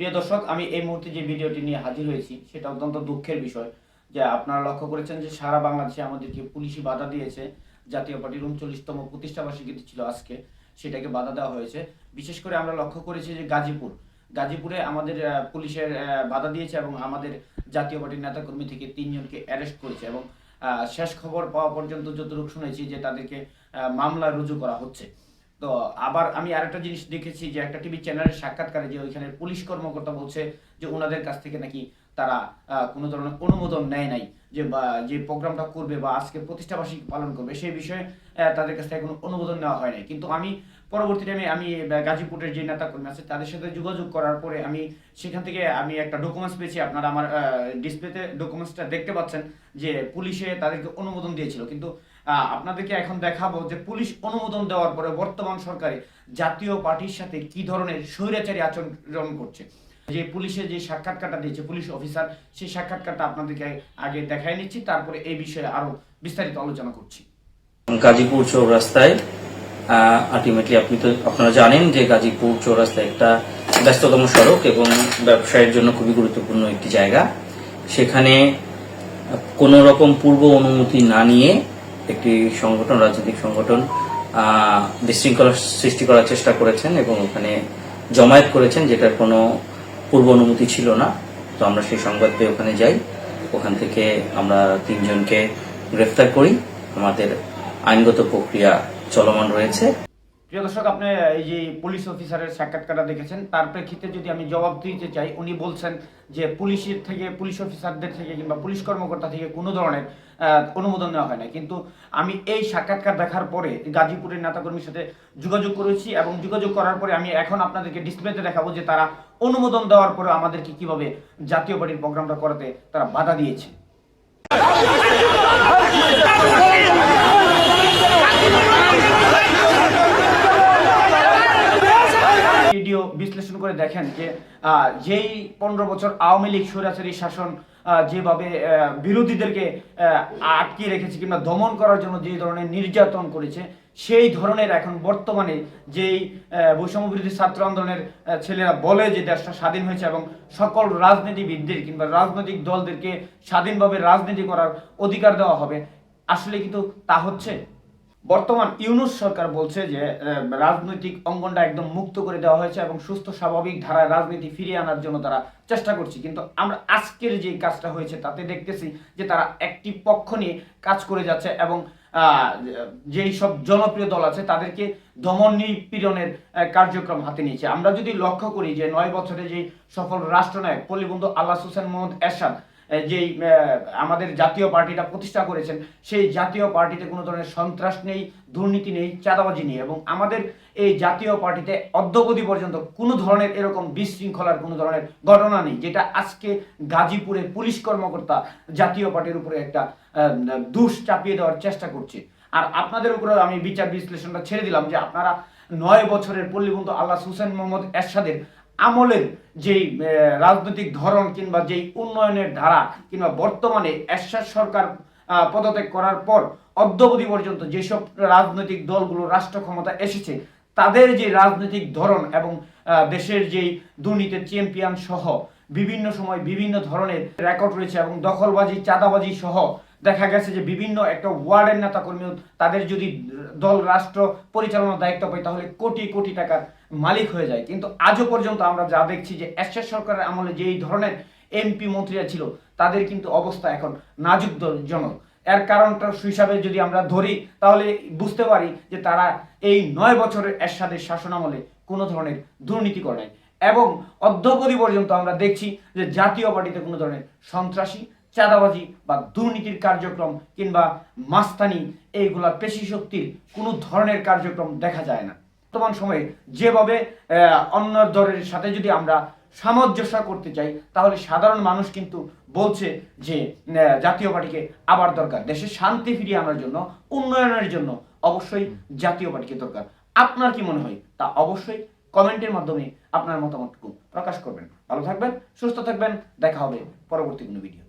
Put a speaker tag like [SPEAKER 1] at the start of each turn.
[SPEAKER 1] প্রিয় দর্শক, আমি এই মুহূর্তে যে ভিডিওটি নিয়ে হাজির হয়েছি সেটা অত্যন্ত দুঃখের বিষয় যে আপনারা লক্ষ্য করেছেন যে সারা বাংলাদেশে আমাদেরকে পুলিশি বাধা দিয়েছে। জাতীয় পার্টির 39তম প্রতিষ্ঠাবার্ষিকী ছিল আজকে, সেটাকে বাধা দেওয়া হয়েছে। বিশেষ করে আমরা লক্ষ্য করেছি যে গাজীপুরে আমাদের পুলিশের বাধা দিয়েছে এবং আমাদের জাতীয় পার্টির নেতাকর্মী থেকে 3 জনকে অ্যারেস্ট করেছে এবং শেষ খবর পাওয়া পর্যন্ত যতটুকু শুনেছি যে তাদেরকে মামলা রুজু করা হচ্ছে। তো আবার আমি আরেকটা জিনিস দেখেছি যে একটা টিভি চ্যানেলের সাক্ষাৎকারে যে ওইখানে পুলিশ কর্মকর্তা বলছে যে ওনাদের কাছ থেকে নাকি তারা কোনো ধরনের অনুমোদন নেয় নাই যে যে প্রোগ্রামটা করবে বা আজকে প্রতিষ্ঠাবার্ষিকী পালন করবে সেই বিষয়ে তাদের কাছ থেকে কোনো অনুমোদন নেওয়া হয় নাই। কিন্তু আমি পরবর্তী টাইমে আমি গাজীপুরের যে নেতাকর্মী আছে তাদের সাথে যোগাযোগ করার পরে আমি সেখান থেকে আমি একটা ডকুমেন্টস পেয়েছি। আপনারা আমার ডিসপ্লেতে ডকুমেন্টসটা দেখতে পাচ্ছেন যে পুলিশে তাদেরকে অনুমোদন দিয়েছিল। কিন্তু আপনাদেরকে এখন দেখাবো যে পুলিশ অনুমোদন দেওয়ার পরে বর্তমান সরকারে জাতীয় পার্টির সাথে কি ধরনের স্বৈরাচারী আচরণ করছে। যে পুলিশের যে সাক্ষাৎকারটা দিয়েছে পুলিশ অফিসার, সেই সাক্ষাৎকারটা আপনাদেরকে আগে দেখাই নিচ্ছি, তারপরে এই বিষয়ে আরো বিস্তারিত আলোচনা করছি।
[SPEAKER 2] গাজীপুর চৌরাস্তায় আলটিমেটলি আপনারা জানেন যে গাজীপুর চৌরাস্তা একটা ব্যস্ততম সড়ক এবং ব্যবসায়ের জন্য খুবই গুরুত্বপূর্ণ একটি জায়গা। সেখানে কোনো রকম পূর্ব অনুমতি না নিয়ে একটি রাজনৈতিক সংগঠন বিশৃঙ্খলা সৃষ্টি করার চেষ্টা করেছেন এবং ওখানে জমায়েত করেছেন, যেটার কোনো পূর্ব অনুমতি ছিল না। তো আমরা সেই সংবাদ পেয়ে ওখানে যাই, ওখান থেকে আমরা 3 জনকে গ্রেফতার করি। আমাদের আইনগত প্রক্রিয়া চলমান রয়েছে।
[SPEAKER 1] প্রিয় দর্শক, আপনি এই যে পুলিশ অফিসারের সাক্ষাৎকারটা দেখেছেন, তার প্রেক্ষিতে যদি আমি জবাব দিতে চাই, উনি বলছেন যে পুলিশ অফিসারদের থেকে কিংবা পুলিশ কর্মকর্তা থেকে কোনো ধরনের অনুমোদন নেওয়া হয় না। কিন্তু আমি এই সাক্ষাৎকার দেখার পরে গাজীপুরের নেতাকর্মীর সাথে যোগাযোগ করেছি এবং যোগাযোগ করার পরে আমি এখন আপনাদেরকে ডিসপ্লেতে দেখাবো যে তারা অনুমোদন দেওয়ার পরে আমাদেরকে কিভাবে জাতীয় পার্টির প্রোগ্রামটা করাতে তারা বাধা দিয়েছে। ভিডিও বিশ্লেষণ করে দেখেন যে যেই 15 বছর আওয়ামী লীগ স্বৈরাচারী শাসন যেভাবে বিরোধীদেরকে আটকে রেখেছে কিংবা দমন করার জন্য যে ধরনের নির্যাতন করেছে, সেই ধরনের এখন বর্তমানে যেই বৈষম্য বিরোধী ছাত্র আন্দোলনের ছেলেরা বলে যে দেশটা স্বাধীন হয়েছে এবং সকল রাজনীতিবিদদের কিংবা রাজনৈতিক দলদেরকে স্বাধীনভাবে রাজনীতি করার অধিকার দেওয়া হবে, আসলে কিন্তু তা হচ্ছে। বর্তমান ইউনূস সরকার বলছে যে রাজনৈতিক অঙ্গনটা একদম মুক্ত করে দেওয়া হয়েছে এবং সুস্থ স্বাভাবিক ধারায় রাজনীতি ফিরিয়ে আনার জন্য তারা চেষ্টা করছে। কিন্তু আমরা আজকের যে কাজটা হয়েছে তাতে দেখতেছি যে তারা একটি পক্ষ নিয়ে কাজ করে যাচ্ছে এবং যেই সব জনপ্রিয় দল আছে তাদেরকে দমন নিপীড়নের কার্যক্রম হাতে নিয়েছে। আমরা যদি লক্ষ্য করি যে 9 বছরে যে সফল রাষ্ট্রনায়ক পল্লীবন্ধু আল্লাহ হোসেন মোহাম্মদ এরশাদ যেই আমাদের জাতীয় পার্টিটা প্রতিষ্ঠা করেছেন, সেই জাতীয় পার্টিতে কোনো ধরনের সন্ত্রাস নেই, দুর্নীতি নেই, চাঁদাবাজি নেই এবং আমাদের এই জাতীয় পার্টিতে অদ্যাবধি পর্যন্ত কোনো ধরনের এরকম বিশৃঙ্খলার কোনো ধরনের ঘটনা নেই, যেটা আজকে গাজীপুরে পুলিশ কর্মকর্তা জাতীয় পার্টির উপরে একটা দোষ চাপিয়ে দেওয়ার চেষ্টা করছে। আর আপনাদের উপরে আমি বিচার বিশ্লেষণটা ছেড়ে দিলাম যে আপনারা 9 বছরের পল্লীবন্ধু আল্লাহ হোসেন মোহাম্মদ এরশাদের আমলের যেই রাজনৈতিক ধরন কিংবা যেই উন্নয়নের ধারা কিংবা বর্তমানে এরশাদ সরকার পদত্যাগ করার পর অদ্যাবধি পর্যন্ত যেসব রাজনৈতিক দলগুলো রাষ্ট্র ক্ষমতা এসেছে তাদের যে রাজনৈতিক ধরন এবং দেশের যেই দুর্নীতির চ্যাম্পিয়ন সহ বিভিন্ন সময় বিভিন্ন ধরনের রেকর্ড রয়েছে এবং দখলবাজি চাঁদাবাজি সহ দেখা গেছে যে বিভিন্ন একটা ওয়ার্ডের নেতা কর্মী তাদের যদি দল রাষ্ট্র পরিচালনার দায়িত্ব পায় তাহলে কোটি কোটি টাকার মালিক হয়ে যায়। কিন্তু আজও পর্যন্ত আমরা যা দেখছি যে এরশাদ সরকারের আমলে যেই ধরনের এমপি মন্ত্রীরা ছিল তাদের কিন্তু অবস্থা এখন নাজুকজনক। এর কারণটা হিসাবে যদি আমরা ধরি তাহলে বুঝতে পারি যে তারা এই 9 বছরের এরশাদের শাসন আমলে কোনো ধরনের দুর্নীতি করে নাই এবং অদ্যাবধি পর্যন্ত আমরা দেখছি যে জাতীয় পার্টিতে কোনো ধরনের সন্ত্রাসী চাঁদাবাজি বা দুর্নীতির কার্যক্রম কিংবা মাস্তানি এইগুলা পেশি শক্তির কোনো ধরনের কার্যক্রম দেখা যায় না। বর্তমান সময়ে যেভাবে অন্য দলের সাথে যদি আমরা সামঞ্জস্য করতে চাই তাহলে সাধারণ মানুষ কিন্তু বলছে যে জাতীয় পার্টিকে আবার দরকার, দেশে শান্তি ফিরিয়ে আনার জন্য, উন্নয়নের জন্য অবশ্যই জাতীয় পার্টিকে দরকার। আপনার কি মনে হয় তা অবশ্যই কমেন্টের মাধ্যমে আপনার মতামতটুকু প্রকাশ করবেন। ভালো থাকবেন, সুস্থ থাকবেন, দেখা হবে পরবর্তী কোনো ভিডিও।